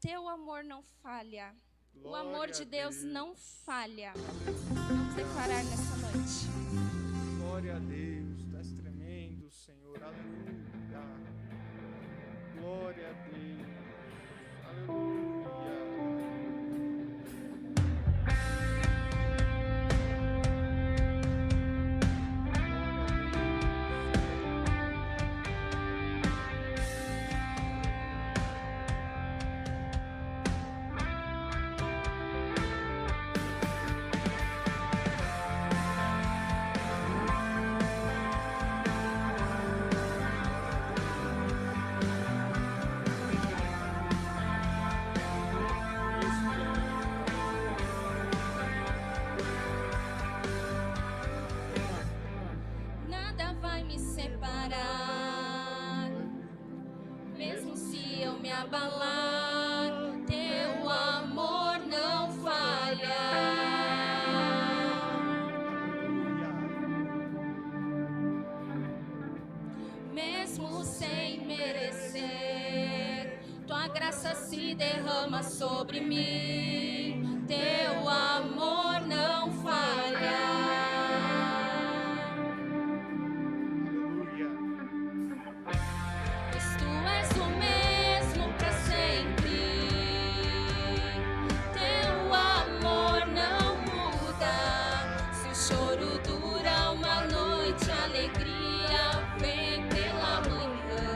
teu amor não falha. O Glória amor a de Deus Deus. não falha. Vamos declarar nessa noite. Glória a Deus, tu és tremendo, Senhor, aleluia. Glória a Deus, aleluia. Nada vai me separar, mesmo se eu me abalar, teu amor não falha. Mesmo sem merecer, tua graça se derrama sobre mim, teu amor não falha. Pois tu és o mesmo para sempre, teu amor não muda. Se o choro dura uma noite, a alegria vem pela manhã.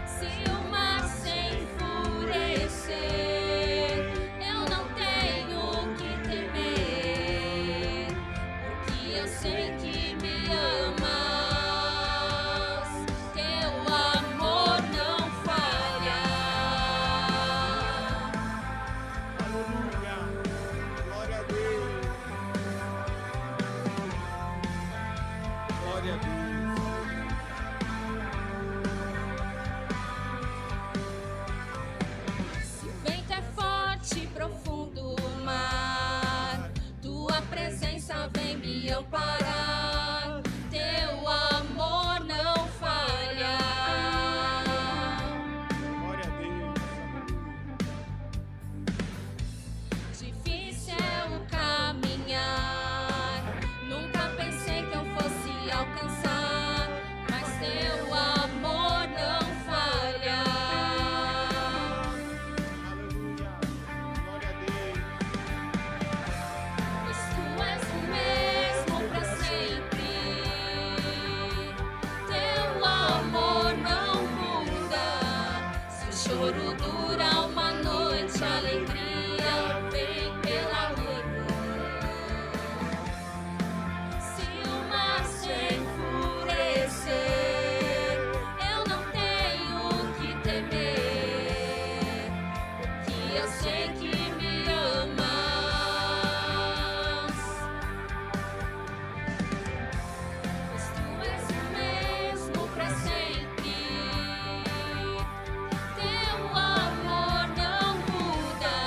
Se o mar se enfurecer, eu não tenho que temer, porque eu sei que me amas, teu amor não falha. Aleluia, glória a Deus, glória a Deus. Se o vento é forte e profundo o mar, tua presença vem me amparar, teu amor não falha. Glória a Deus, Difícil é o caminhar, nunca pensei que eu fosse alcançar, mas teu amor não falha. aleluia, glória a Deus. Pois tu és o mesmo para sempre, teu amor não muda. Se o choro dura uma noite, a alegria vem pela manhã. Se o mar se enfurecer, eu não tenho que temer, porque eu sei que me amas. Pois tu és o mesmo para sempre, teu amor não muda.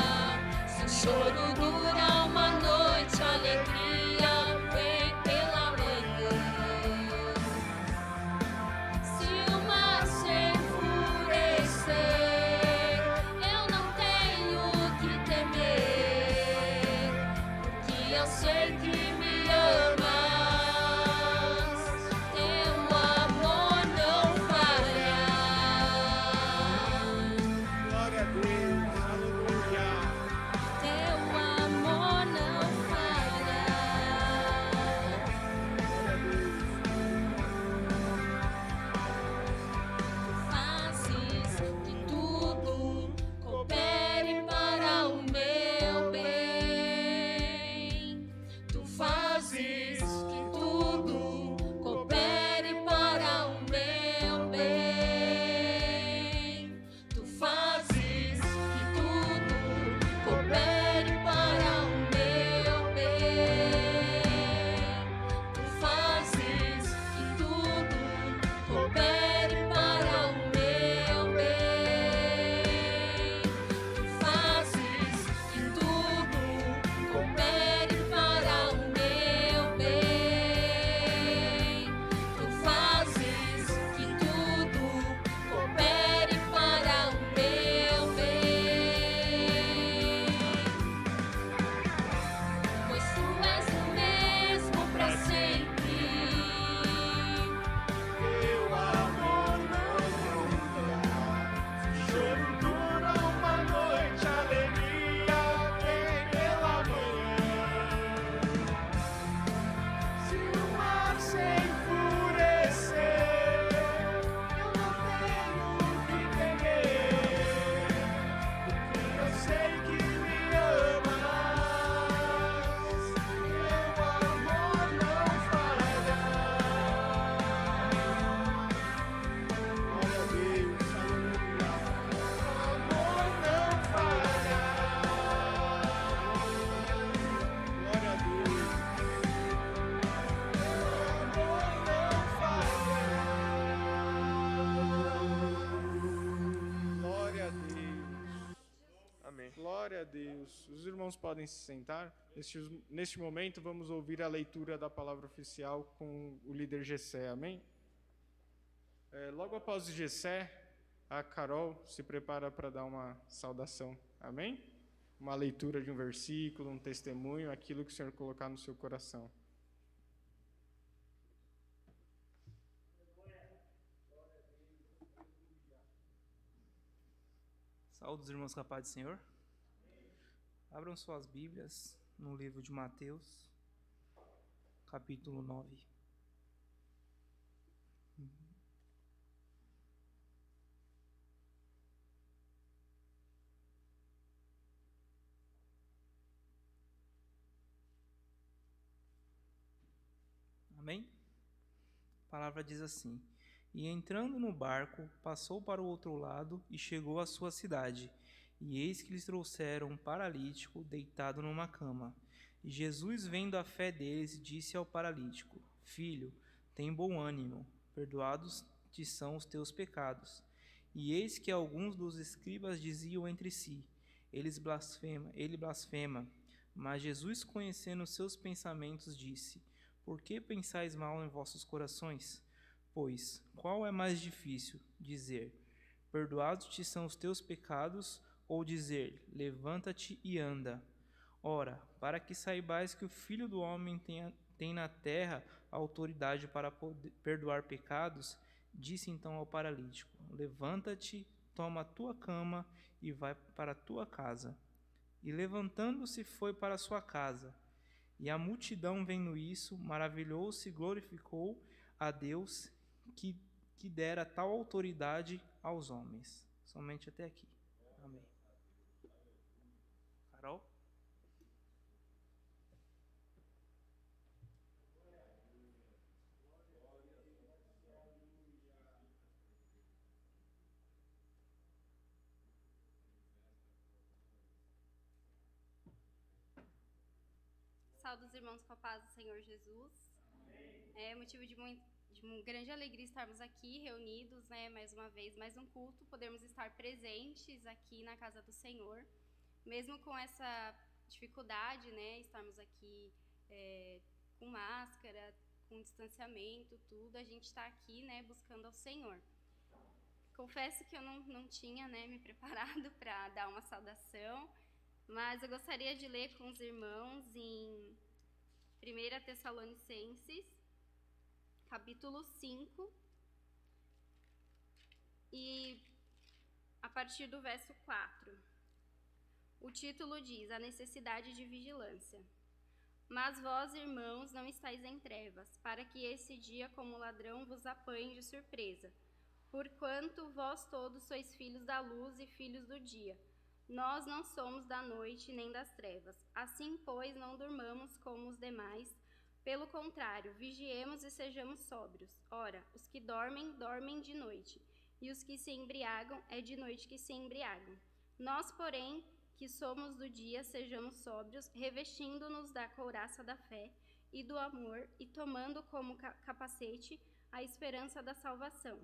Glória a Deus. Os irmãos podem se sentar. Neste momento, vamos ouvir a leitura da palavra oficial com o líder Gessé. Amém? Logo após o Gessé, a Carol se prepara para dar uma saudação. Amém? Uma leitura de um versículo, um testemunho, aquilo que o Senhor colocar no seu coração. Saúde os irmãos com a paz do Senhor. Abram suas Bíblias no livro de Mateus, capítulo 9. Amém? A palavra diz assim: E entrando no barco, passou para o outro lado e chegou à sua cidade. E eis que lhes trouxeram um paralítico deitado numa cama. E Jesus, vendo a fé deles, disse ao paralítico: Filho, tem bom ânimo, perdoados te são os teus pecados. E eis que alguns dos escribas diziam entre si: Ele blasfema. Mas Jesus, conhecendo os seus pensamentos, disse: Por que pensais mal em vossos corações? Pois, qual é mais difícil, dizer, perdoados te são os teus pecados, ou dizer, levanta-te e anda? Ora, para que saibais que o Filho do Homem tem na terra a autoridade para perdoar pecados, disse então ao paralítico, levanta-te, toma a tua cama e vai para a tua casa. E levantando-se foi para a sua casa. E a multidão, vendo isso, maravilhou-se e glorificou a Deus que dera tal autoridade aos homens. Somente até aqui. Amém. Carol? Saúde os irmãos com a paz do Senhor Jesus. É motivo de uma grande alegria estarmos aqui reunidos, né, mais uma vez, mais um culto, podermos estar presentes aqui na casa do Senhor, mesmo com essa dificuldade, né, estarmos aqui com máscara, com distanciamento, tudo, a gente está aqui, né, buscando ao Senhor. Confesso que eu não tinha, né, me preparado para dar uma saudação, mas eu gostaria de ler com os irmãos em 1 Tessalonicenses, capítulo 5, e a partir do verso 4. O título diz: A necessidade de vigilância. Mas vós, irmãos, não estáis em trevas, para que esse dia como ladrão vos apanhe de surpresa. Porquanto vós todos sois filhos da luz e filhos do dia. Nós não somos da noite nem das trevas. Assim, pois, não durmamos como os demais. Pelo contrário, vigiemos e sejamos sóbrios. Ora, os que dormem, dormem de noite, e os que se embriagam, é de noite que se embriagam. Nós, porém, que somos do dia, sejamos sóbrios, revestindo-nos da couraça da fé e do amor, e tomando como capacete a esperança da salvação.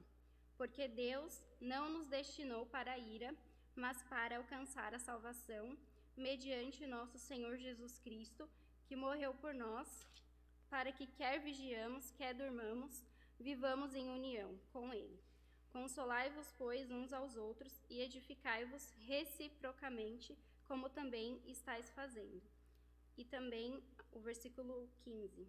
Porque Deus não nos destinou para a ira, mas para alcançar a salvação, mediante nosso Senhor Jesus Cristo, que morreu por nós, para que quer vigiamos, quer durmamos, vivamos em união com Ele. Consolai-vos, pois, uns aos outros, e edificai-vos reciprocamente, como também estáis fazendo. E também o versículo 15.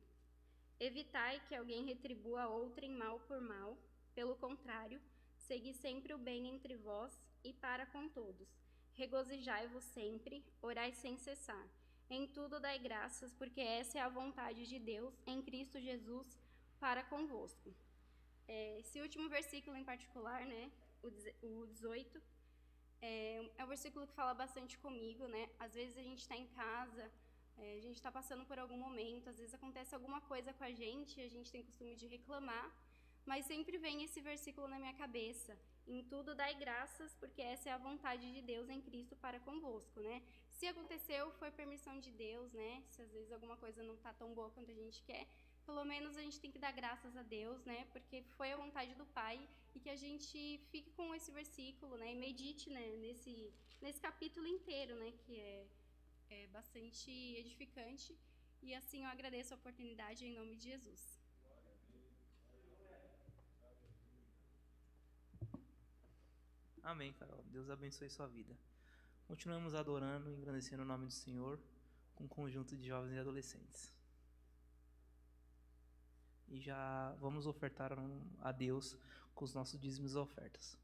Evitai que alguém retribua a outrem mal por mal, pelo contrário, segui sempre o bem entre vós e para com todos. Regozijai-vos sempre, orai sem cessar. Em tudo dai graças, porque essa é a vontade de Deus em Cristo Jesus para convosco. Esse último versículo em particular, né, o 18, é um versículo que fala bastante comigo, né? Às vezes a gente está em casa, a gente está passando por algum momento, às vezes acontece alguma coisa com a gente tem costume de reclamar, mas sempre vem esse versículo na minha cabeça: em tudo dai graças, porque essa é a vontade de Deus em Cristo para convosco, né? Se aconteceu, foi permissão de Deus, né? Se às vezes alguma coisa não está tão boa quanto a gente quer, pelo menos a gente tem que dar graças a Deus, né? Porque foi a vontade do Pai, e que a gente fique com esse versículo, né? E medite, né? Nesse capítulo inteiro, né? Que é bastante edificante. E assim eu agradeço a oportunidade em nome de Jesus. Amém, Carol. Deus abençoe sua vida. Continuamos adorando e engrandecendo o nome do Senhor com um conjunto de jovens e adolescentes. E já vamos ofertar a Deus com os nossos dízimos e ofertas.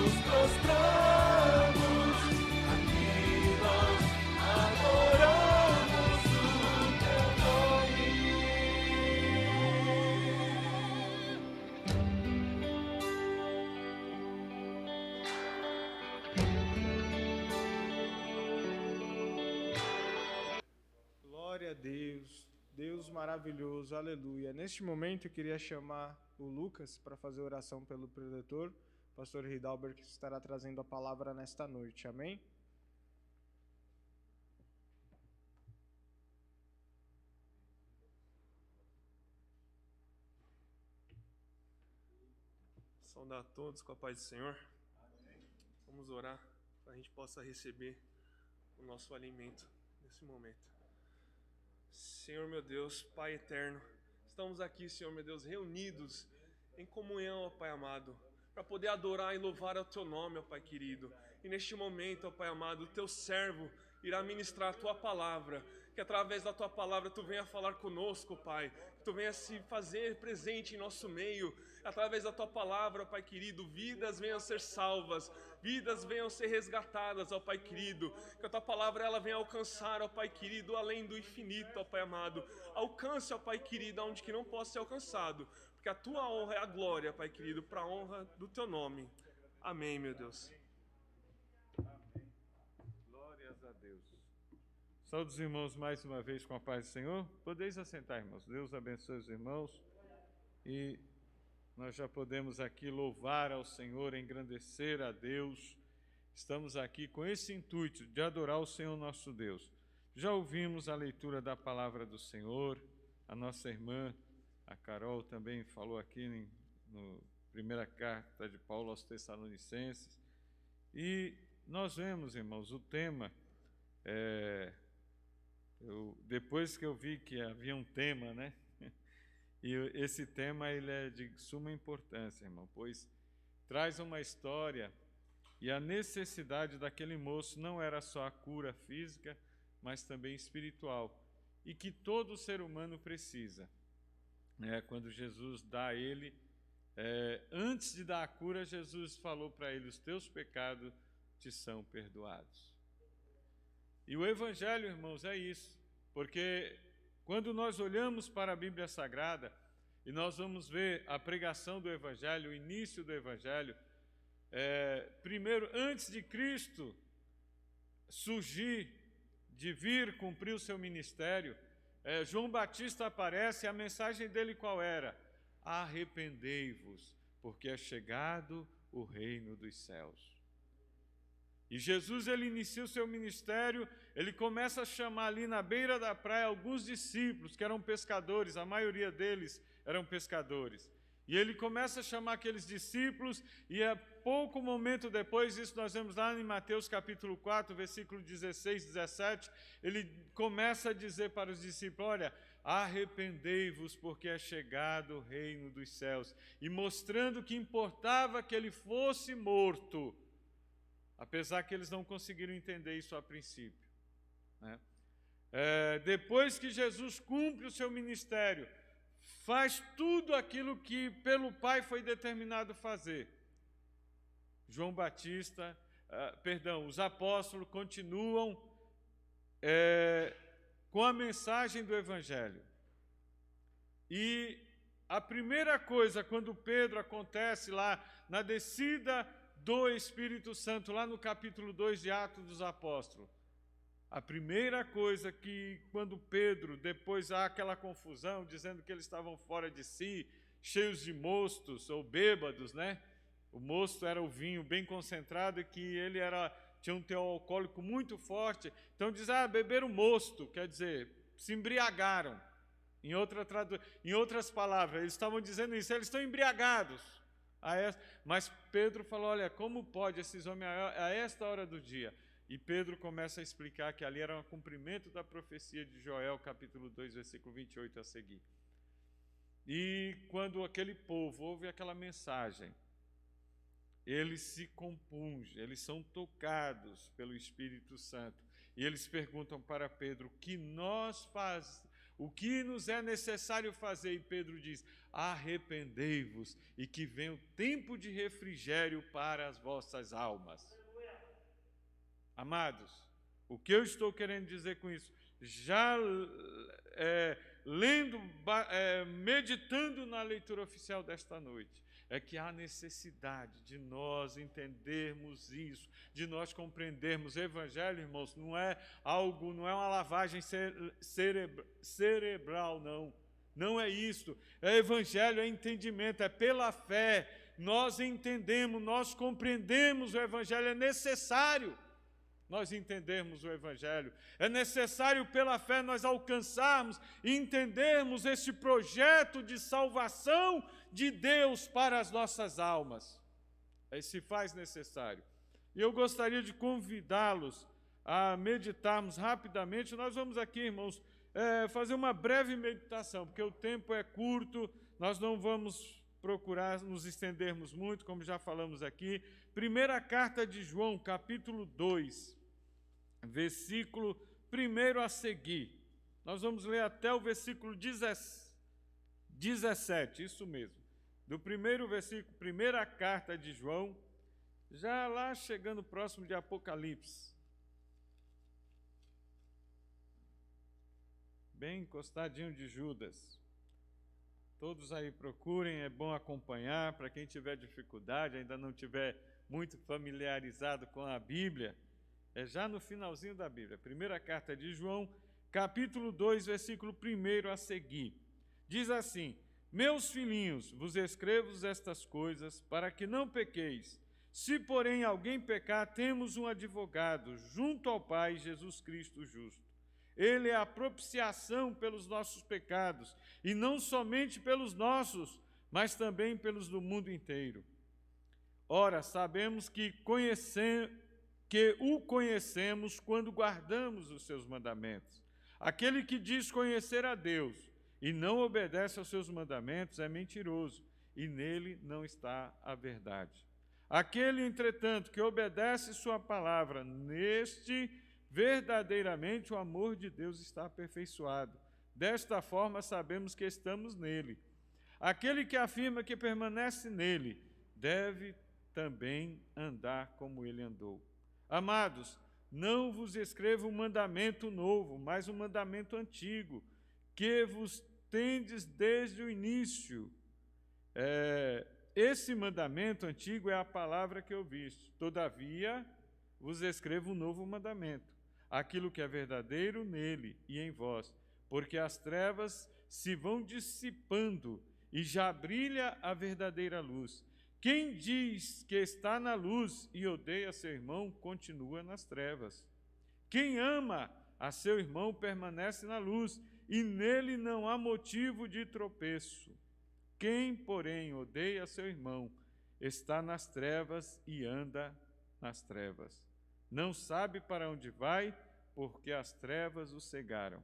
nos prostramos, aqui nós adoramos o teu nome. Glória a Deus, Deus maravilhoso, aleluia. Neste momento eu queria chamar o Lucas para fazer oração pelo preletor, pastor Hidalber, que estará trazendo a palavra nesta noite, amém? Saudar a todos com a paz do Senhor. Vamos orar para a gente possa receber o nosso alimento nesse momento. Senhor meu Deus, Pai eterno, estamos aqui, Senhor meu Deus, reunidos em comunhão, ó Pai amado, para poder adorar e louvar o Teu nome, ó Pai querido. E neste momento, ó Pai amado, o Teu servo irá ministrar a Tua palavra, que através da Tua palavra Tu venha falar conosco, Pai, que Tu venha se fazer presente em nosso meio, através da Tua palavra, ó Pai querido, vidas venham ser salvas, vidas venham ser resgatadas, ó Pai querido, que a Tua palavra ela venha alcançar, ó Pai querido, além do infinito, ó Pai amado, alcance, ó Pai querido, aonde que não possa ser alcançado, porque a Tua honra é a glória, Pai querido, para a honra do Teu nome. Amém, meu Deus. Glórias a Deus. Saúde os irmãos mais uma vez com a paz do Senhor. Podeis assentar, irmãos. Deus abençoe os irmãos. E nós já podemos aqui louvar ao Senhor, engrandecer a Deus. Estamos aqui com esse intuito de adorar o Senhor nosso Deus. Já ouvimos a leitura da palavra do Senhor. A nossa irmã, a Carol, também falou aqui no primeira carta de Paulo aos Tessalonicenses. E nós vemos, irmãos, o tema... depois que eu vi que havia um tema, né? E esse tema ele é de suma importância, irmão, pois traz uma história e a necessidade daquele moço não era só a cura física, mas também espiritual, e que todo ser humano precisa. Quando Jesus dá a ele, antes de dar a cura, Jesus falou para ele: os teus pecados te são perdoados. E o Evangelho, irmãos, é isso, porque quando nós olhamos para a Bíblia Sagrada e nós vamos ver a pregação do Evangelho, o início do Evangelho, primeiro, antes de Cristo surgir, de vir cumprir o seu ministério, João Batista aparece e a mensagem dele qual era? Arrependei-vos, porque é chegado o reino dos céus. E Jesus, ele inicia o seu ministério, ele começa a chamar ali na beira da praia alguns discípulos que eram pescadores, a maioria deles eram pescadores. E ele começa a chamar aqueles discípulos e a pouco momento depois, isso nós vemos lá em Mateus capítulo 4, versículo 16, 17, ele começa a dizer para os discípulos: olha, arrependei-vos porque é chegado o reino dos céus. E mostrando que importava que ele fosse morto, apesar que eles não conseguiram entender isso a princípio, né? Depois que Jesus cumpre o seu ministério, faz tudo aquilo que pelo Pai foi determinado fazer. João Batista, os apóstolos continuam com a mensagem do Evangelho. E a primeira coisa, quando Pedro acontece lá na descida do Espírito Santo, lá no capítulo 2 de Atos dos Apóstolos, a primeira coisa que, quando Pedro, depois há aquela confusão, dizendo que eles estavam fora de si, cheios de mostos ou bêbados, né? O mosto era o vinho bem concentrado e que ele tinha um teor alcoólico muito forte. Então diz, beberam mosto, quer dizer, se embriagaram. Em outras palavras, eles estavam dizendo isso, eles estão embriagados. Mas Pedro falou, olha, como pode esses homens a esta hora do dia? E Pedro começa a explicar que ali era um cumprimento da profecia de Joel, capítulo 2, versículo 28 a seguir. E quando aquele povo ouve aquela mensagem, eles se compungem, eles são tocados pelo Espírito Santo. E eles perguntam para Pedro, O que nos é necessário fazer? E Pedro diz: arrependei-vos, e que venha o tempo de refrigério para as vossas almas. Amados, o que eu estou querendo dizer com isso? Já lendo, meditando na leitura oficial desta noite, é que há necessidade de nós entendermos isso, de nós compreendermos. O Evangelho, irmãos, não é uma lavagem cerebral, não. Não é isso. É Evangelho, é entendimento, é pela fé. Nós entendemos, nós compreendemos o Evangelho, é necessário nós entendermos o Evangelho. É necessário, pela fé, nós alcançarmos e entendermos este projeto de salvação de Deus para as nossas almas. Aí se faz necessário. E eu gostaria de convidá-los a meditarmos rapidamente. Nós vamos aqui, irmãos, fazer uma breve meditação, porque o tempo é curto, nós não vamos procurar nos estendermos muito, como já falamos aqui. Primeira carta de João, capítulo 2, versículo 1 a seguir. Nós vamos ler até o versículo 17, isso mesmo. Do primeiro versículo, primeira carta de João, já lá chegando próximo de Apocalipse. Bem encostadinho de Judas. Todos aí procurem, é bom acompanhar. Para quem tiver dificuldade, ainda não tiver muito familiarizado com a Bíblia, é já no finalzinho da Bíblia. Primeira carta de João, capítulo 2, versículo 1 a seguir. Diz assim: meus filhinhos, vos escrevo estas coisas para que não pequeis. Se, porém, alguém pecar, temos um advogado junto ao Pai, Jesus Cristo justo. Ele é a propiciação pelos nossos pecados, e não somente pelos nossos, mas também pelos do mundo inteiro. Ora, sabemos que o conhecemos quando guardamos os seus mandamentos. Aquele que diz conhecer a Deus e não obedece aos seus mandamentos é mentiroso, e nele não está a verdade. Aquele, entretanto, que obedece sua palavra, neste verdadeiramente o amor de Deus está aperfeiçoado. Desta forma sabemos que estamos nele. Aquele que afirma que permanece nele deve também andar como ele andou. Amados, não vos escrevo um mandamento novo, mas um mandamento antigo, que vos tendes desde o início. Esse mandamento antigo é a palavra que ouviste. Todavia, vos escrevo um novo mandamento, aquilo que é verdadeiro nele e em vós, porque as trevas se vão dissipando e já brilha a verdadeira luz. Quem diz que está na luz e odeia seu irmão, continua nas trevas. Quem ama a seu irmão permanece na luz, e nele não há motivo de tropeço. Quem, porém, odeia seu irmão, está nas trevas e anda nas trevas. Não sabe para onde vai, porque as trevas o cegaram.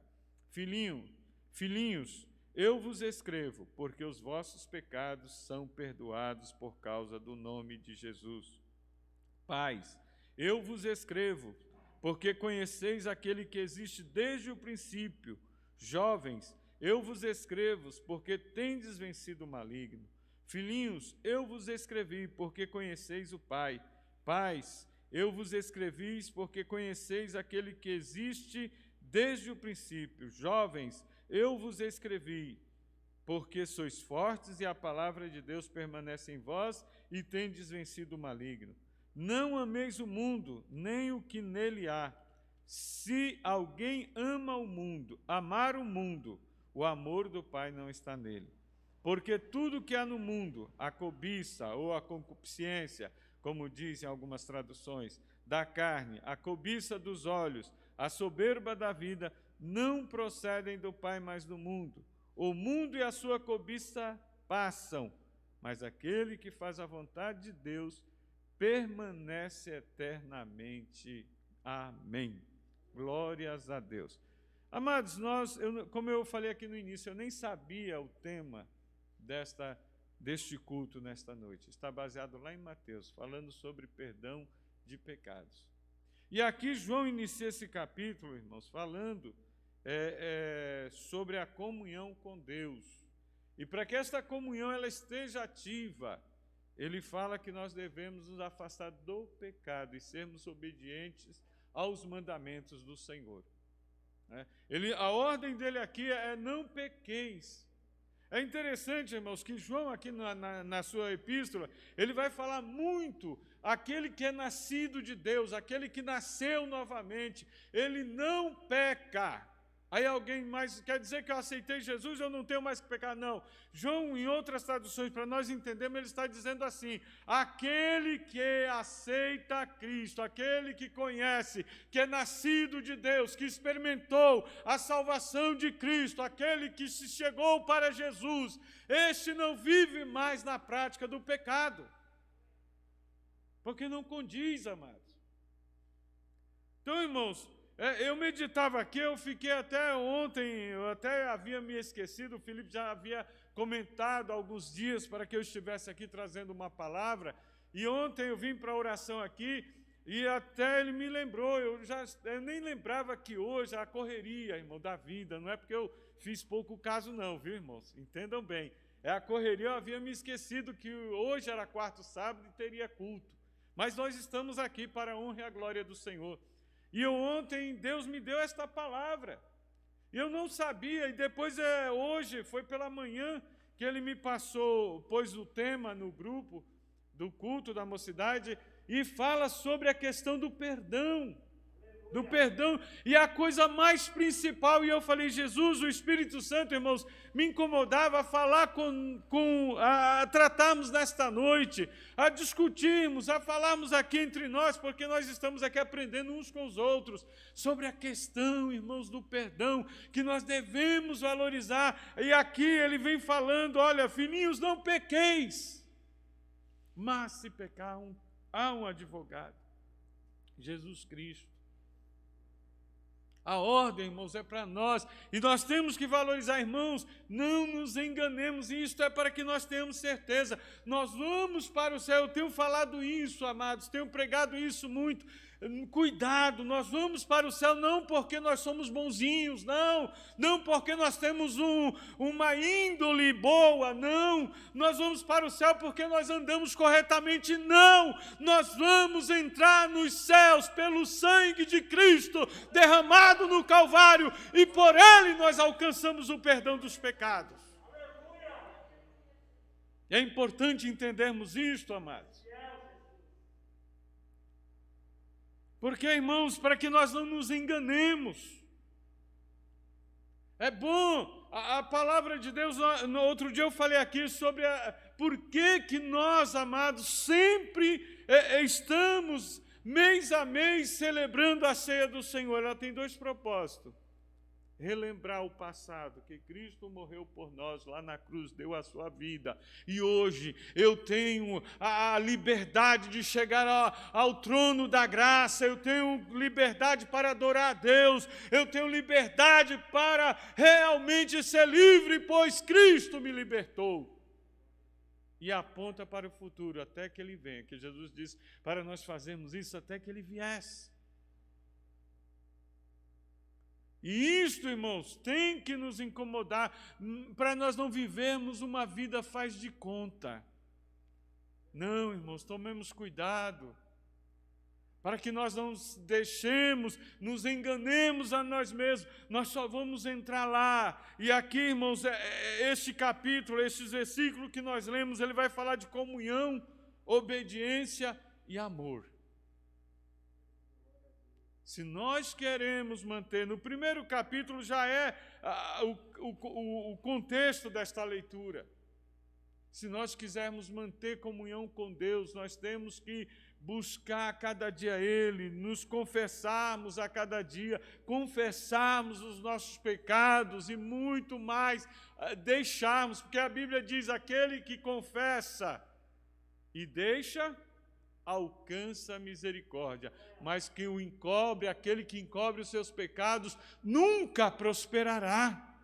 Filhinhos, eu vos escrevo, porque os vossos pecados são perdoados por causa do nome de Jesus. Pais, eu vos escrevo, porque conheceis aquele que existe desde o princípio. Jovens, eu vos escrevo, porque tendes vencido o maligno. Filhinhos, eu vos escrevi, porque conheceis o Pai. Pais, eu vos escrevi, porque conheceis aquele que existe desde o princípio. Jovens, eu vos escrevi, porque sois fortes e a palavra de Deus permanece em vós e tendes vencido o maligno. Não ameis o mundo, nem o que nele há. Se alguém ama o mundo, amar o mundo, o amor do Pai não está nele. Porque tudo que há no mundo, a cobiça ou a concupiscência, como dizem algumas traduções, da carne, a cobiça dos olhos, a soberba da vida, não procedem do Pai, mas do mundo. O mundo e a sua cobiça passam, mas aquele que faz a vontade de Deus permanece eternamente. Amém. Glórias a Deus. Amados, como eu falei aqui no início, eu nem sabia o tema deste culto nesta noite. Está baseado lá em Mateus, falando sobre perdão de pecados. E aqui João inicia esse capítulo, irmãos, falando sobre a comunhão com Deus. E para que esta comunhão ela esteja ativa, ele fala que nós devemos nos afastar do pecado e sermos obedientes aos mandamentos do Senhor. A ordem dele aqui é não pequeis. É interessante, irmãos, que João aqui na sua epístola, ele vai falar muito, aquele que é nascido de Deus, aquele que nasceu novamente, ele não peca. Aí alguém mais quer dizer que eu aceitei Jesus, eu não tenho mais que pecar? Não. João, em outras traduções, para nós entendermos, ele está dizendo assim: aquele que aceita Cristo, aquele que conhece, que é nascido de Deus, que experimentou a salvação de Cristo, aquele que se chegou para Jesus, este não vive mais na prática do pecado. Porque não condiz, amados. Então, irmãos, eu meditava aqui, eu fiquei até ontem, eu até havia me esquecido, o Felipe já havia comentado há alguns dias para que eu estivesse aqui trazendo uma palavra, e ontem eu vim para a oração aqui, e até ele me lembrou, eu nem lembrava que hoje a correria, irmão, da vida, não é porque eu fiz pouco caso não, viu, irmãos? Entendam bem, é a correria, eu havia me esquecido que hoje era quarto sábado e teria culto, mas nós estamos aqui para a honra e a glória do Senhor. E ontem Deus me deu esta palavra. Eu não sabia, e depois hoje, foi pela manhã, que ele me pôs o tema no grupo do culto da mocidade, e fala sobre a questão do perdão. Do perdão, e a coisa mais principal, e eu falei, Jesus, o Espírito Santo, irmãos, me incomodava a falar a tratarmos nesta noite, a discutirmos, a falarmos aqui entre nós, porque nós estamos aqui aprendendo uns com os outros, sobre a questão, irmãos, do perdão, que nós devemos valorizar, e aqui ele vem falando, olha, filhinhos, não pequeis, mas se pecar, há um advogado, Jesus Cristo. A ordem, irmãos, é para nós, e nós temos que valorizar, irmãos, não nos enganemos, e isto é para que nós tenhamos certeza, nós vamos para o céu, eu tenho falado isso, amados, tenho pregado isso muito, cuidado, nós vamos para o céu não porque nós somos bonzinhos, não porque nós temos uma índole boa, não, nós vamos para o céu porque nós andamos corretamente, não, nós vamos entrar nos céus pelo sangue de Cristo derramado no Calvário, e por ele nós alcançamos o perdão dos pecados. É importante entendermos isto, amados. Porque, irmãos, para que nós não nos enganemos. É bom, a palavra de Deus, no outro dia eu falei aqui sobre por que nós, amados, sempre estamos, mês a mês, celebrando a ceia do Senhor. Ela tem dois propósitos. Relembrar o passado, que Cristo morreu por nós lá na cruz, deu a sua vida. E hoje eu tenho a liberdade de chegar ao trono da graça, eu tenho liberdade para adorar a Deus, eu tenho liberdade para realmente ser livre, pois Cristo me libertou. E aponta para o futuro, até que Ele venha, que Jesus disse para nós fazermos isso até que Ele viesse. E isto, irmãos, tem que nos incomodar para nós não vivermos uma vida faz de conta. Não, irmãos, tomemos cuidado para que nós não deixemos, nos enganemos a nós mesmos. Nós só vamos entrar lá. E aqui, irmãos, este capítulo, estes versículos que nós lemos, ele vai falar de comunhão, obediência e amor. Se nós queremos manter, no primeiro capítulo já é o contexto desta leitura. Se nós quisermos manter comunhão com Deus, nós temos que buscar a cada dia Ele, nos confessarmos a cada dia, confessarmos os nossos pecados e muito mais deixarmos, porque a Bíblia diz, aquele que confessa e deixa, alcança a misericórdia, mas que aquele que encobre os seus pecados, nunca prosperará.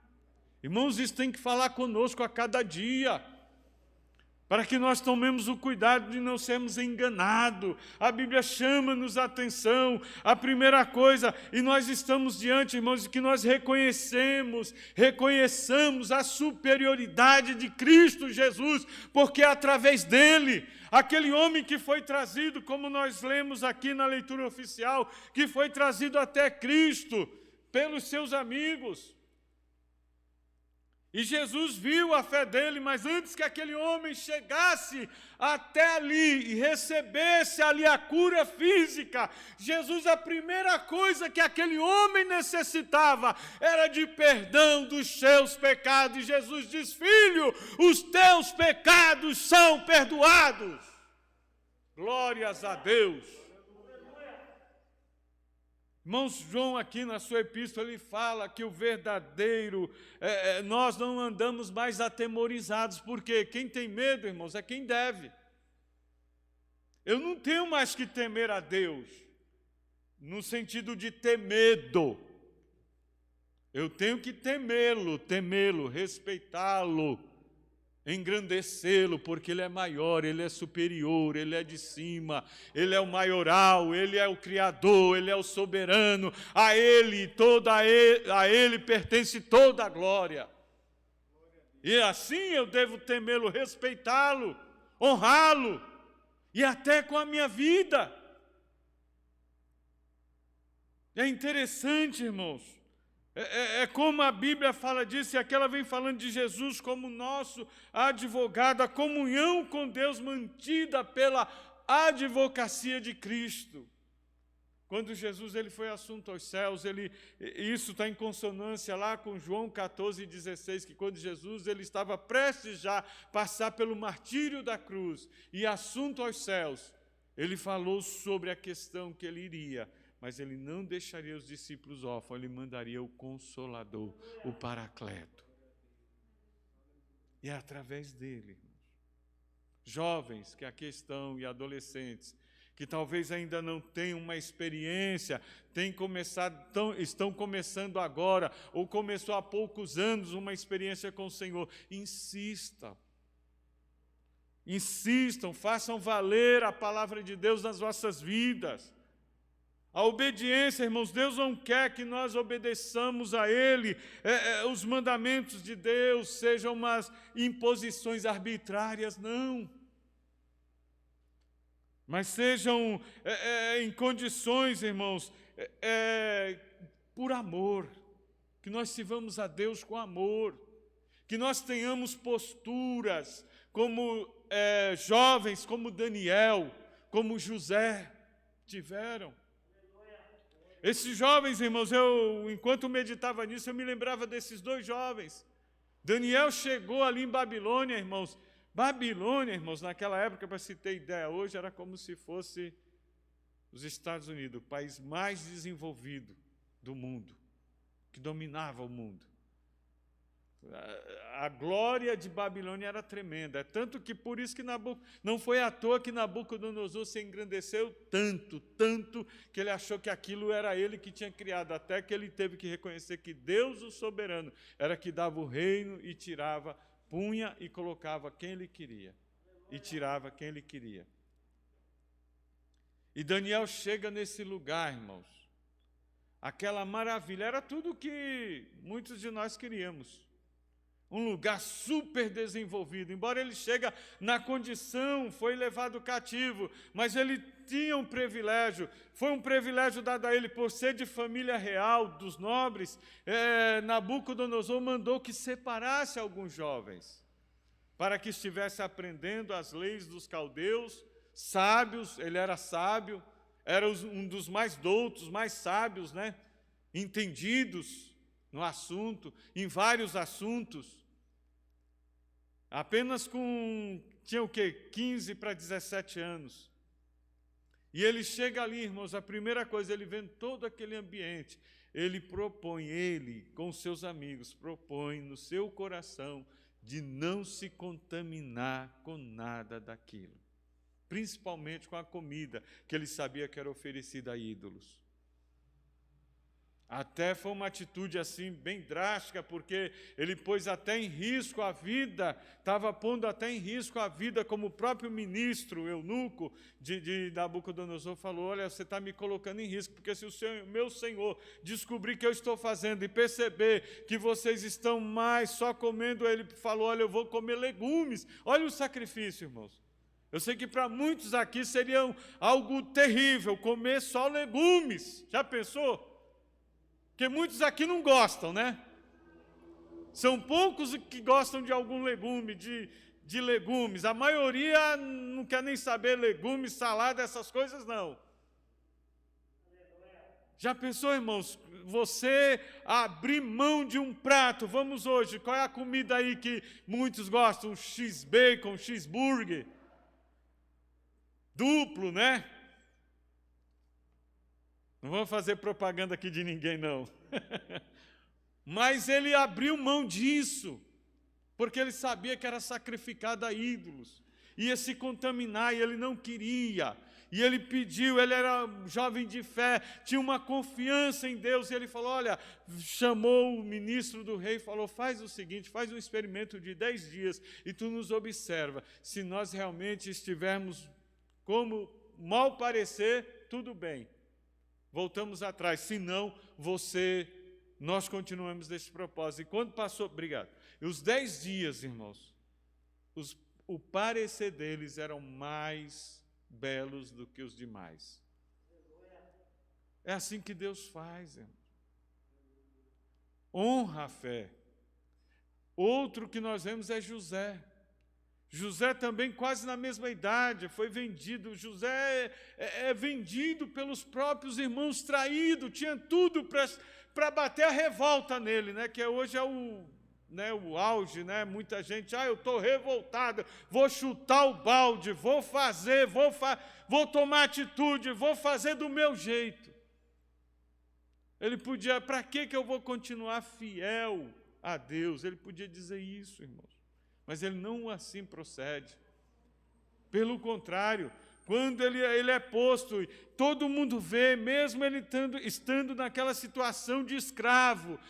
Irmãos, isso tem que falar conosco a cada dia. para que nós tomemos o cuidado de não sermos enganados. A Bíblia chama-nos a atenção, a primeira coisa, e nós estamos diante, irmãos, de que nós reconheçamos a superioridade de Cristo Jesus, porque através dele, aquele homem que foi trazido, como nós lemos aqui na leitura oficial, que foi trazido até Cristo pelos seus amigos. E Jesus viu a fé dele, mas antes que aquele homem chegasse até ali e recebesse ali a cura física, Jesus, a primeira coisa que aquele homem necessitava era de perdão dos seus pecados. E Jesus diz: filho, os teus pecados são perdoados. Glórias a Deus. Irmãos, João aqui na sua epístola, ele fala que o verdadeiro, nós não andamos mais atemorizados, porque quem tem medo, irmãos, é quem deve. Eu não tenho mais que temer a Deus, no sentido de ter medo. Eu tenho que temê-lo, respeitá-lo, engrandecê-lo, porque ele é maior, ele é superior, ele é de cima, ele é o maioral, ele é o criador, ele é o soberano, a ele pertence toda a glória. E assim eu devo temê-lo, respeitá-lo, honrá-lo, e até com a minha vida. É interessante, irmãos. É como a Bíblia fala disso, e aqui ela vem falando de Jesus como nosso advogado, a comunhão com Deus mantida pela advocacia de Cristo. Quando Jesus ele foi assunto aos céus, isso está em consonância lá com João 14,16, que quando Jesus ele estava prestes já a passar pelo martírio da cruz e assunto aos céus, ele falou sobre a questão que ele iria, mas ele não deixaria os discípulos órfãos, ele mandaria o Consolador, o Paracleto. E é através dele, irmãos. Jovens que aqui estão e adolescentes, que talvez ainda não tenham uma experiência, estão começando agora, ou começou há poucos anos uma experiência com o Senhor, insistam, façam valer a palavra de Deus nas vossas vidas. A obediência, irmãos, Deus não quer que nós obedeçamos a Ele, os mandamentos de Deus sejam umas imposições arbitrárias, não. Mas sejam em condições, irmãos, por amor, que nós sirvamos a Deus com amor, que nós tenhamos posturas como jovens, como Daniel, como José tiveram. Esses jovens, irmãos, enquanto meditava nisso, eu me lembrava desses dois jovens. Daniel chegou ali em Babilônia, irmãos. Babilônia, irmãos, naquela época, para se ter ideia, hoje era como se fosse os Estados Unidos, o país mais desenvolvido do mundo, que dominava o mundo. A glória de Babilônia era tremenda, tanto que por isso que não foi à toa que Nabucodonosor se engrandeceu tanto, que ele achou que aquilo era ele que tinha criado, até que ele teve que reconhecer que Deus, o soberano, era que dava o reino e tirava, punha e colocava quem ele queria, e tirava quem ele queria. E Daniel chega nesse lugar, irmãos, aquela maravilha, era tudo o que muitos de nós queríamos. Um lugar super desenvolvido, embora ele chegue na condição, foi levado cativo, mas ele tinha um privilégio, foi um privilégio dado a ele por ser de família real, dos nobres. Nabucodonosor mandou que separasse alguns jovens, para que estivesse aprendendo as leis dos caldeus, sábios, ele era sábio, era um dos mais doutos, mais sábios, né? Entendidos no assunto, em vários assuntos. Apenas tinha o quê? 15 para 17 anos. E ele chega ali, irmãos, a primeira coisa, ele vendo todo aquele ambiente, ele com seus amigos, propõe no seu coração de não se contaminar com nada daquilo. Principalmente com a comida que ele sabia que era oferecida a ídolos. Até foi uma atitude assim bem drástica, porque ele pôs até em risco a vida, estava pondo até em risco a vida, como o próprio ministro, eunuco de Nabucodonosor falou, olha, você está me colocando em risco, porque se o meu senhor descobrir que eu estou fazendo e perceber que vocês estão mais só comendo, ele falou, olha, eu vou comer legumes. Olha o sacrifício, irmãos. Eu sei que para muitos aqui seria algo terrível, comer só legumes. Já pensou? Porque muitos aqui não gostam, né? São poucos que gostam de algum legume, de legumes. A maioria não quer nem saber legumes, salada, essas coisas, não. Já pensou, irmãos, você abrir mão de um prato? Vamos hoje, qual é a comida aí que muitos gostam? X-bacon, cheeseburger. Duplo, né? Não vamos fazer propaganda aqui de ninguém, não. Mas ele abriu mão disso, porque ele sabia que era sacrificado a ídolos, ia se contaminar e ele não queria. E ele pediu, ele era jovem de fé, tinha uma confiança em Deus, e ele falou, olha, chamou o ministro do rei e falou, faz o seguinte, faz um experimento de 10 dias, e tu nos observa, se nós realmente estivermos como mal parecer, tudo bem. Voltamos atrás, senão nós continuamos desse propósito. E quando passou, obrigado, e os 10 dias, irmãos, o parecer deles eram mais belos do que os demais. É assim que Deus faz, irmãos. Honra a fé. Outro que nós vemos é José. José também quase na mesma idade, foi vendido. José é vendido pelos próprios irmãos, traído, tinha tudo para bater a revolta nele, né? Que hoje é o auge, né? Muita gente, eu estou revoltado, vou chutar o balde, vou tomar atitude, vou fazer do meu jeito. Ele podia, para que eu vou continuar fiel a Deus? Ele podia dizer isso, irmãos. Mas ele não assim procede. Pelo contrário, quando ele é posto, todo mundo vê, mesmo ele estando naquela situação de escravo,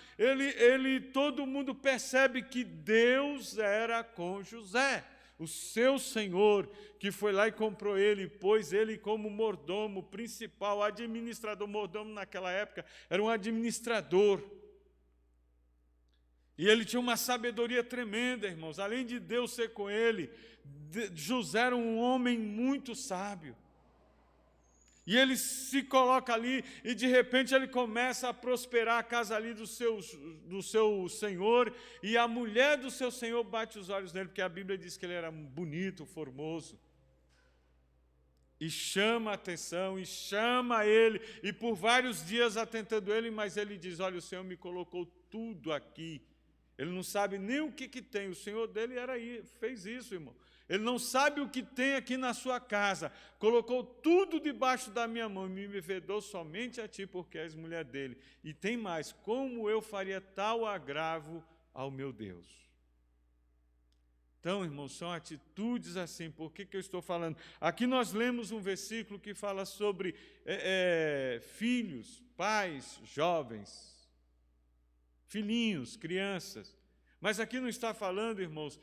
todo mundo percebe que Deus era com José, o seu senhor, que foi lá e comprou ele, pôs ele como mordomo principal, administrador. Mordomo naquela época era um administrador. E ele tinha uma sabedoria tremenda, irmãos. Além de Deus ser com ele, José era um homem muito sábio. E ele se coloca ali e de repente ele começa a prosperar a casa ali do seu senhor, e a mulher do seu senhor bate os olhos nele, porque a Bíblia diz que ele era bonito, formoso. E chama a atenção, e chama ele, e por vários dias atentando ele, mas ele diz, olha, o Senhor me colocou tudo aqui. Ele não sabe nem o que tem. O Senhor dele fez isso, irmão. Ele não sabe o que tem aqui na sua casa. Colocou tudo debaixo da minha mão e me vedou somente a ti, porque és mulher dele. E tem mais, como eu faria tal agravo ao meu Deus? Então, irmãos, são atitudes assim. Por que eu estou falando? Aqui nós lemos um versículo que fala sobre filhos, pais, jovens, filhinhos, crianças. Mas aqui não está falando, irmãos,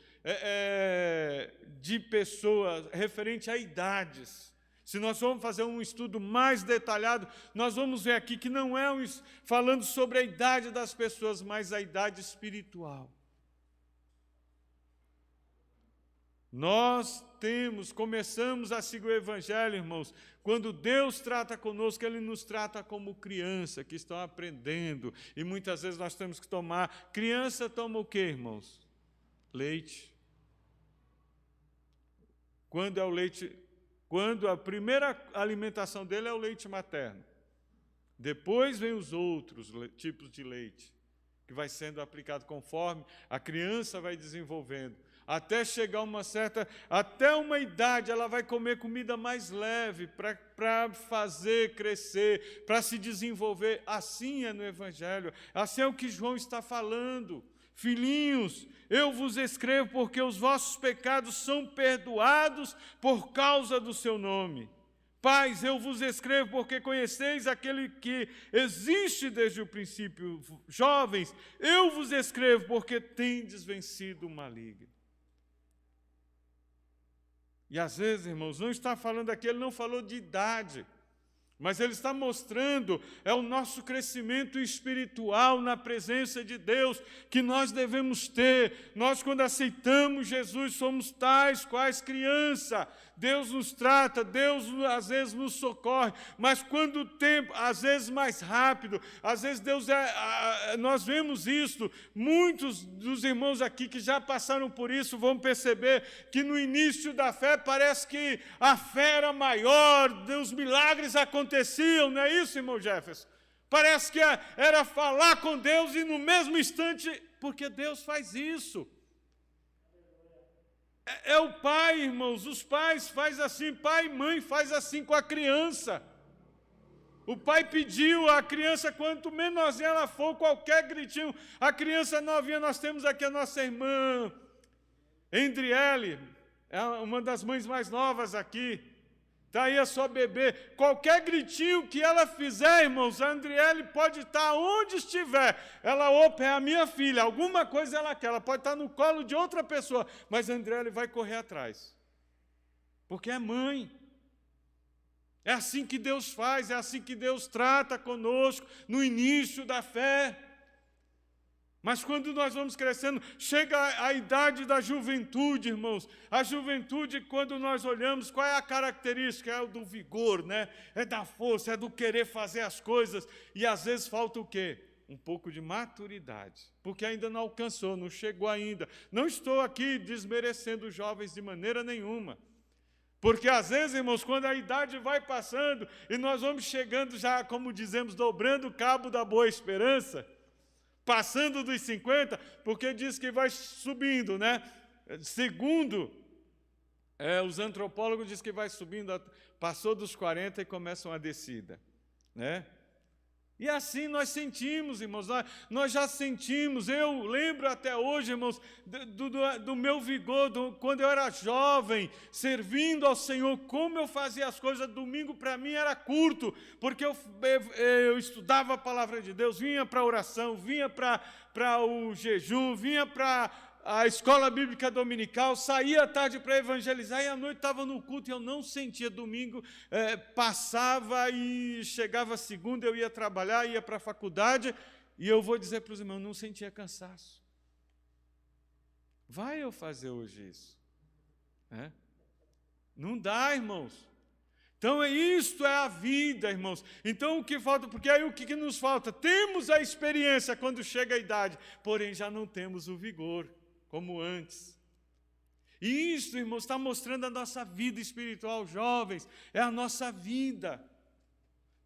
de pessoas, referente a idades. Se nós formos fazer um estudo mais detalhado, nós vamos ver aqui que não é falando sobre a idade das pessoas, mas a idade espiritual. Nós começamos a seguir o Evangelho, irmãos, quando Deus trata conosco, Ele nos trata como criança, que estão aprendendo, e muitas vezes nós temos que tomar. Criança toma o quê, irmãos? Leite. Quando a primeira alimentação dele é o leite materno. Depois vem os outros tipos de leite, que vai sendo aplicado conforme a criança vai desenvolvendo. Até chegar até uma idade, ela vai comer comida mais leve para fazer crescer, para se desenvolver. Assim é no Evangelho, assim é o que João está falando. Filhinhos, eu vos escrevo porque os vossos pecados são perdoados por causa do seu nome. Pais, eu vos escrevo porque conheceis aquele que existe desde o princípio. Jovens, eu vos escrevo porque tendes vencido o maligno. E às vezes, irmãos, não está falando aqui, ele não falou de idade, mas ele está mostrando o nosso crescimento espiritual na presença de Deus que nós devemos ter. Nós, quando aceitamos Jesus, somos tais quais criança. Deus nos trata, Deus às vezes nos socorre, mas quando o tempo, às vezes mais rápido, às vezes nós vemos isso, muitos dos irmãos aqui que já passaram por isso vão perceber que no início da fé parece que a fé era maior, os milagres aconteciam, não é isso, irmão Jefferson? Parece que era falar com Deus e no mesmo instante, porque Deus faz isso. É o pai, irmãos, os pais fazem assim, pai e mãe faz assim com a criança. O pai pediu, a criança, quanto menorzinha ela for, qualquer gritinho, a criança novinha, nós temos aqui a nossa irmã Endriele, é uma das mães mais novas aqui, está aí a sua bebê, qualquer gritinho que ela fizer, irmãos, a Andriele pode estar onde estiver, ela, opa, é a minha filha, alguma coisa ela quer, ela pode estar no colo de outra pessoa, mas a Andriele vai correr atrás, porque é mãe. É assim que Deus faz, é assim que Deus trata conosco, no início da fé. Mas quando nós vamos crescendo, chega a idade da juventude, irmãos. A juventude, quando nós olhamos, qual é a característica? É o do vigor, né? É da força, é do querer fazer as coisas. E às vezes falta o quê? Um pouco de maturidade. Porque ainda não alcançou, não chegou ainda. Não estou aqui desmerecendo os jovens de maneira nenhuma. Porque às vezes, irmãos, quando a idade vai passando e nós vamos chegando já, como dizemos, dobrando o cabo da boa esperança, passando dos 50, porque diz que vai subindo, né? Segundo, os antropólogos dizem que vai subindo, passou dos 40 e começa uma descida, né? E assim nós sentimos, irmãos, nós já sentimos, eu lembro até hoje, irmãos, do meu vigor, quando eu era jovem, servindo ao Senhor, como eu fazia as coisas, domingo para mim era curto, porque eu estudava a palavra de Deus, vinha para a oração, vinha para o jejum, vinha para a escola bíblica dominical, saía à tarde para evangelizar e à noite estava no culto e eu não sentia. Domingo passava e chegava segunda, eu ia trabalhar, ia para a faculdade e eu vou dizer para os irmãos, não sentia cansaço. Vai eu fazer hoje isso? Não dá, irmãos. Então, isto é a vida, irmãos. Então, o que falta? Porque aí o que nos falta? Temos a experiência quando chega a idade, porém já não temos o vigor como antes. E isso, irmãos, está mostrando a nossa vida espiritual, jovens, é a nossa vida.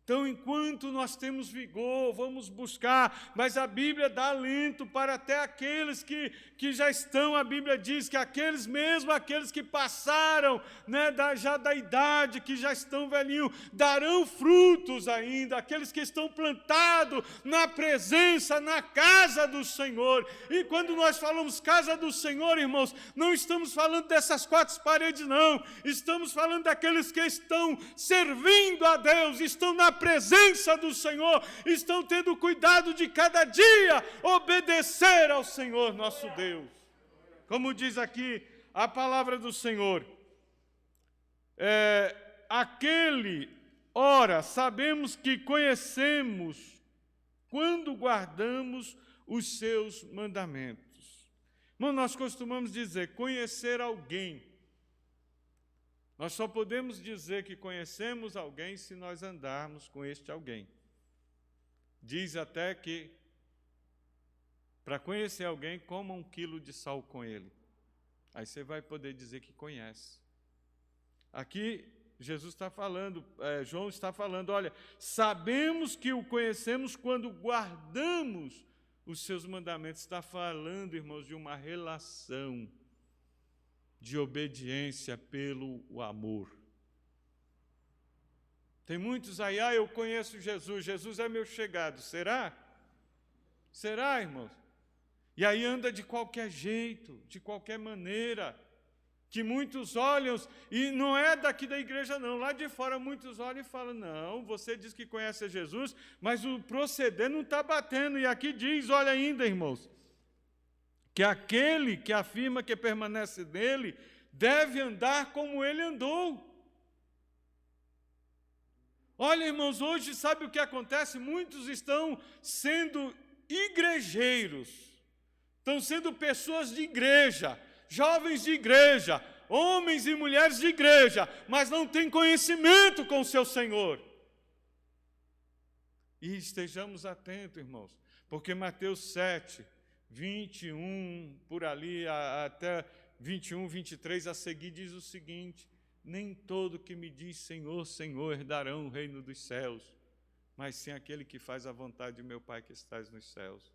Então, enquanto nós temos vigor, vamos buscar, mas a Bíblia dá alento para até aqueles que já estão, a Bíblia diz que aqueles que passaram, né, já da idade, que já estão velhinhos, darão frutos ainda, aqueles que estão plantados na presença, na casa do Senhor. E quando nós falamos casa do Senhor, irmãos, não estamos falando dessas quatro paredes, não, estamos falando daqueles que estão servindo a Deus, estão na presença do Senhor, estão tendo cuidado de cada dia obedecer ao Senhor nosso Deus. Como diz aqui a palavra do Senhor, ora, sabemos que conhecemos quando guardamos os seus mandamentos. Mas nós costumamos dizer, conhecer alguém. Nós só podemos dizer que conhecemos alguém se nós andarmos com este alguém. Diz até que, para conhecer alguém, coma 1 quilo de sal com ele. Aí você vai poder dizer que conhece. Aqui, Jesus está falando, João está falando, olha, sabemos que o conhecemos quando guardamos os seus mandamentos. Está falando, irmãos, de uma relação de obediência pelo amor. Tem muitos aí, eu conheço Jesus, Jesus é meu chegado. Será? Será, irmãos? E aí anda de qualquer jeito, de qualquer maneira. que muitos olham, e não é daqui da igreja não, lá de fora muitos olham e falam, não, você diz que conhece Jesus, mas o proceder não está batendo, e aqui diz, olha ainda, irmãos, que aquele que afirma que permanece nele, deve andar como ele andou. Olha, irmãos, hoje sabe o que acontece? Muitos estão sendo igrejeiros, estão sendo pessoas de igreja, jovens de igreja, homens e mulheres de igreja, mas não têm conhecimento com o seu Senhor. E estejamos atentos, irmãos, porque Mateus 7, 21, por ali, até 21, 23, a seguir diz o seguinte, nem todo que me diz Senhor, Senhor, herdarão o reino dos céus, mas sim aquele que faz a vontade de meu Pai que estás nos céus.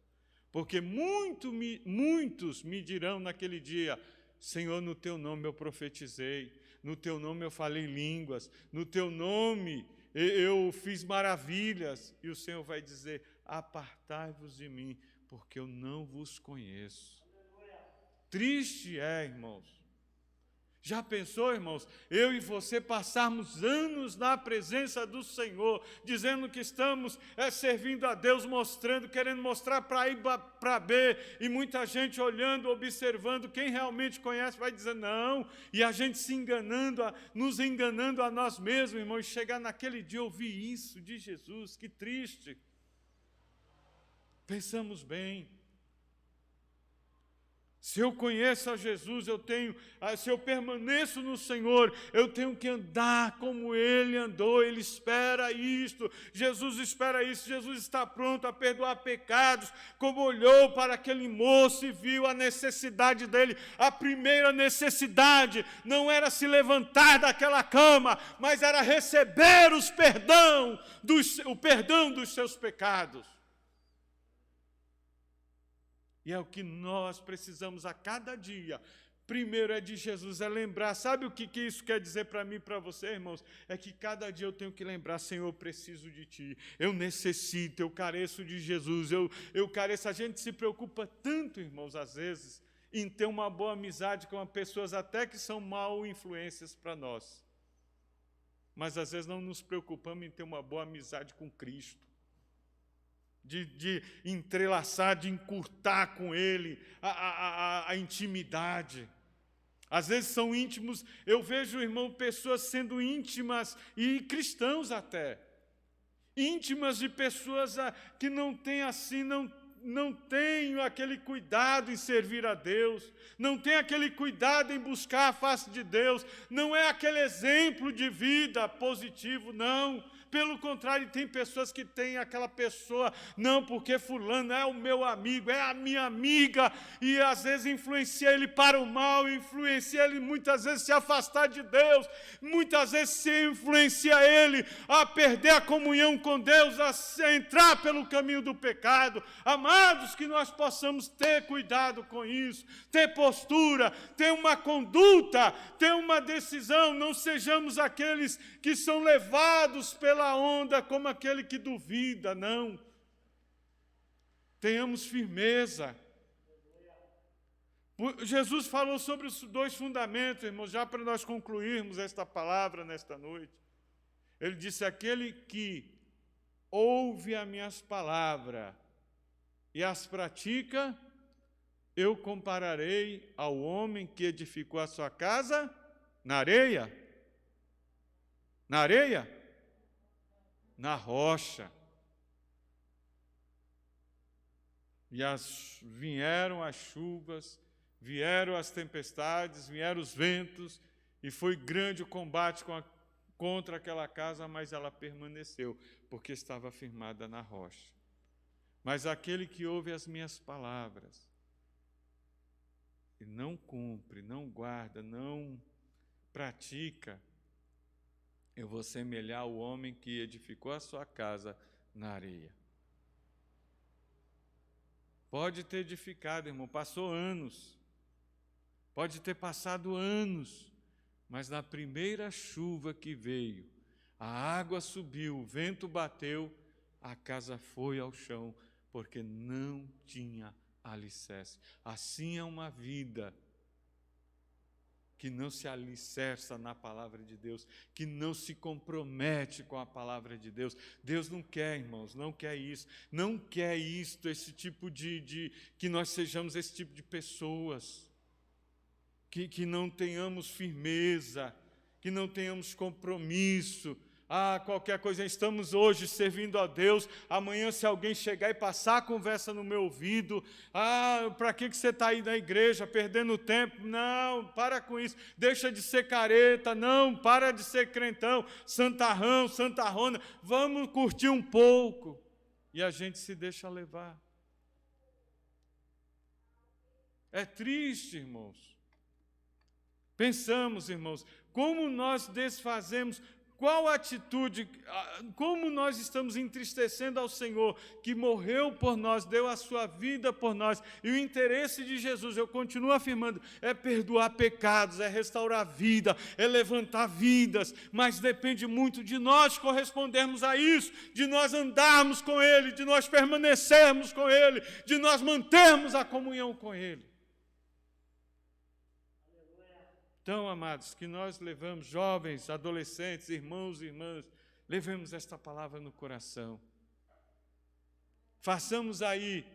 Porque muitos me dirão naquele dia, Senhor, no teu nome eu profetizei, no teu nome eu falei línguas, no teu nome eu fiz maravilhas. E o Senhor vai dizer, apartai-vos de mim, porque eu não vos conheço. Triste é, irmãos. Já pensou, irmãos, eu e você passarmos anos na presença do Senhor, dizendo que estamos servindo a Deus, mostrando, querendo mostrar para A e para B, e muita gente olhando, observando, quem realmente conhece vai dizer não, e a gente se enganando, nos enganando a nós mesmos, irmãos, e chegar naquele dia ouvir isso de Jesus, que triste. Pensamos bem. Se eu conheço a Jesus, se eu permaneço no Senhor, eu tenho que andar como Ele andou, Ele espera isto, Jesus espera isso, Jesus está pronto a perdoar pecados, como olhou para aquele moço e viu a necessidade dele. A primeira necessidade não era se levantar daquela cama, mas era receber o perdão dos seus pecados. E é o que nós precisamos a cada dia. Primeiro é de Jesus, é lembrar. Sabe o que isso quer dizer para mim e para você, irmãos? É que cada dia eu tenho que lembrar, Senhor, eu preciso de Ti. Eu necessito, eu careço de Jesus. Eu careço. A gente se preocupa tanto, irmãos, às vezes, em ter uma boa amizade com pessoas até que são mal influências para nós. Mas às vezes não nos preocupamos em ter uma boa amizade com Cristo. De entrelaçar, de encurtar com Ele a intimidade. Às vezes são íntimos, eu vejo, irmão, pessoas sendo íntimas, e cristãos até, íntimas de pessoas que não têm assim, não têm aquele cuidado em servir a Deus, não têm aquele cuidado em buscar a face de Deus, não é aquele exemplo de vida positivo, não. Pelo contrário, tem pessoas que têm aquela pessoa, não, porque fulano é o meu amigo, é a minha amiga, e às vezes influencia ele para o mal, influencia ele muitas vezes se afastar de Deus, muitas vezes se influencia ele a perder a comunhão com Deus, a entrar pelo caminho do pecado. Amados, que nós possamos ter cuidado com isso, ter postura, ter uma conduta, ter uma decisão, não sejamos aqueles que são levados pela onda como aquele que duvida, não. Tenhamos firmeza. Jesus falou sobre os dois fundamentos, irmãos, já para nós concluirmos esta palavra nesta noite. Ele disse, aquele que ouve as minhas palavras e as pratica, eu compararei ao homem que edificou a sua casa na areia. Na areia? Na rocha. E vieram as chuvas, vieram as tempestades, vieram os ventos, e foi grande o combate contra aquela casa, mas ela permaneceu, porque estava firmada na rocha. Mas aquele que ouve as minhas palavras e não cumpre, não guarda, não pratica, eu vou semelhar o homem que edificou a sua casa na areia. Pode ter edificado, irmão, passou anos, pode ter passado anos, mas na primeira chuva que veio, a água subiu, o vento bateu, a casa foi ao chão, porque não tinha alicerce. Assim é uma vida. que não se alicerça na palavra de Deus, que não se compromete com a palavra de Deus. Deus não quer, irmãos, não quer isso. Não quer isto, esse tipo que nós sejamos esse tipo de pessoas. Que não tenhamos firmeza, que não tenhamos compromisso. Qualquer coisa, estamos hoje servindo a Deus, amanhã se alguém chegar e passar a conversa no meu ouvido, para que você está aí na igreja, perdendo tempo? Não, para com isso, deixa de ser careta, não, para de ser crentão, santarrão, santarrona, vamos curtir um pouco, e a gente se deixa levar. É triste, irmãos. Pensamos, irmãos, como nós desfazemos. Qual atitude, como nós estamos entristecendo ao Senhor, que morreu por nós, deu a sua vida por nós, e o interesse de Jesus, eu continuo afirmando, é perdoar pecados, é restaurar a vida, é levantar vidas, mas depende muito de nós correspondermos a isso, de nós andarmos com Ele, de nós permanecermos com Ele, de nós mantermos a comunhão com Ele. Então, amados, que nós levamos, jovens, adolescentes, irmãos e irmãs, levemos esta palavra no coração. Façamos aí,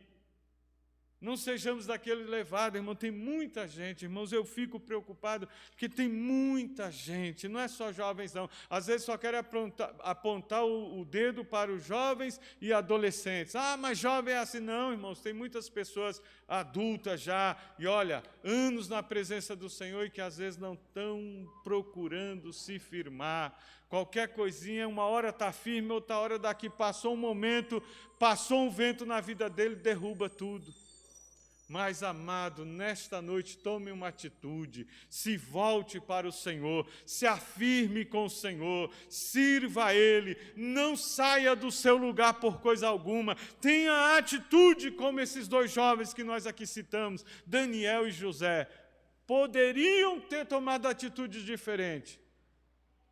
não sejamos daquele levado, irmão, tem muita gente, irmãos, eu fico preocupado, porque tem muita gente, não é só jovens não, às vezes só quero apontar o dedo para os jovens e adolescentes. Mas jovem é assim, não, irmãos, tem muitas pessoas adultas já, e olha, anos na presença do Senhor e que às vezes não estão procurando se firmar. Qualquer coisinha, uma hora está firme, outra hora daqui passou um momento, passou um vento na vida dele, derruba tudo. Mas, amado, nesta noite, tome uma atitude, se volte para o Senhor, se afirme com o Senhor, sirva a Ele, não saia do seu lugar por coisa alguma, tenha atitude como esses dois jovens que nós aqui citamos, Daniel e José, poderiam ter tomado atitudes diferentes.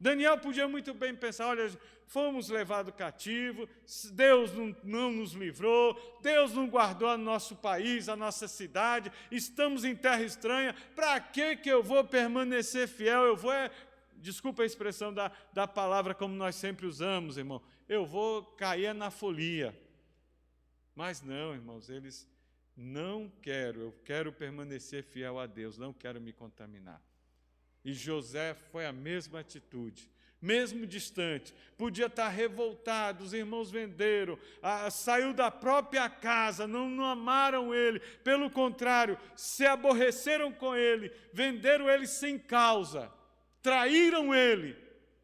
Daniel podia muito bem pensar, olha, fomos levados cativo, Deus não nos livrou, Deus não guardou o nosso país, a nossa cidade, estamos em terra estranha, para que eu vou permanecer fiel? Eu vou, desculpa a expressão da palavra como nós sempre usamos, irmão, eu vou cair na folia. Mas não, irmãos, eles não quero, eu quero permanecer fiel a Deus, não quero me contaminar. E José foi a mesma atitude, mesmo distante, podia estar revoltado, os irmãos venderam, saiu da própria casa, não amaram ele, pelo contrário, se aborreceram com ele, venderam ele sem causa, traíram ele,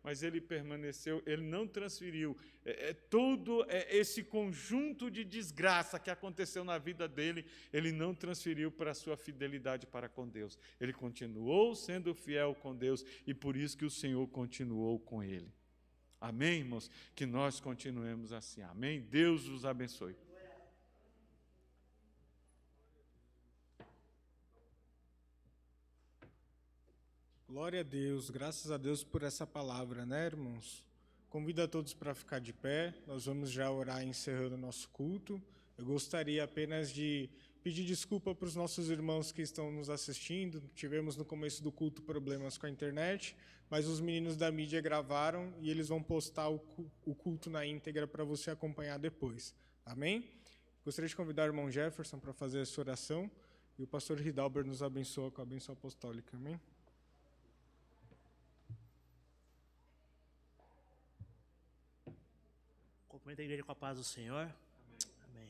mas ele permaneceu, ele não transferiu. Todo esse conjunto de desgraça que aconteceu na vida dele, ele não transferiu para a sua fidelidade para com Deus. Ele continuou sendo fiel com Deus e por isso que o Senhor continuou com ele. Amém, irmãos? Que nós continuemos assim. Amém? Deus os abençoe. Glória a Deus, graças a Deus por essa palavra, né, irmãos? Convido a todos para ficar de pé, nós vamos já orar encerrando o nosso culto. Eu gostaria apenas de pedir desculpa para os nossos irmãos que estão nos assistindo. Tivemos no começo do culto problemas com a internet, mas os meninos da mídia gravaram e eles vão postar o culto na íntegra para você acompanhar depois. Amém? Gostaria de convidar o irmão Jefferson para fazer essa oração e o pastor Ridalber nos abençoa com a bênção apostólica. Amém? Cumprimento a igreja com a paz do Senhor. Amém.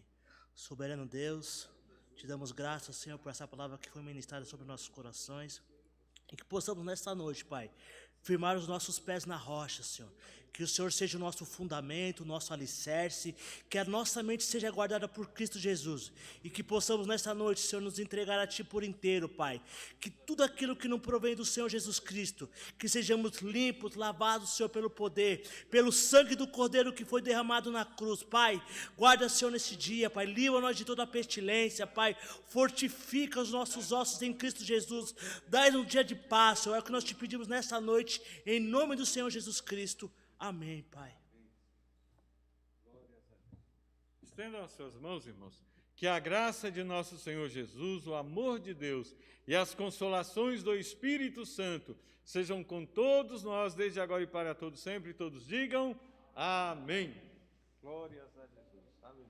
Soberano Deus, te damos graças, Senhor, por essa palavra que foi ministrada sobre nossos corações. E que possamos nesta noite, Pai, firmar os nossos pés na rocha, Senhor. Que o Senhor seja o nosso fundamento, o nosso alicerce, que a nossa mente seja guardada por Cristo Jesus e que possamos nesta noite, Senhor, nos entregar a Ti por inteiro, Pai. Que tudo aquilo que não provém do Senhor Jesus Cristo, que sejamos limpos, lavados, Senhor, pelo poder, pelo sangue do Cordeiro que foi derramado na cruz, Pai. Guarda, Senhor, nesse dia, Pai. Livra-nos de toda a pestilência, Pai. Fortifica os nossos ossos em Cristo Jesus. Dai-nos um dia de paz, Senhor. É o que nós te pedimos nesta noite, em nome do Senhor Jesus Cristo. Amém, Pai. Estendam as suas mãos, irmãos. Que a graça de nosso Senhor Jesus, o amor de Deus e as consolações do Espírito Santo sejam com todos nós, desde agora e para todos sempre. E todos digam amém. Glórias a Jesus. Aleluia.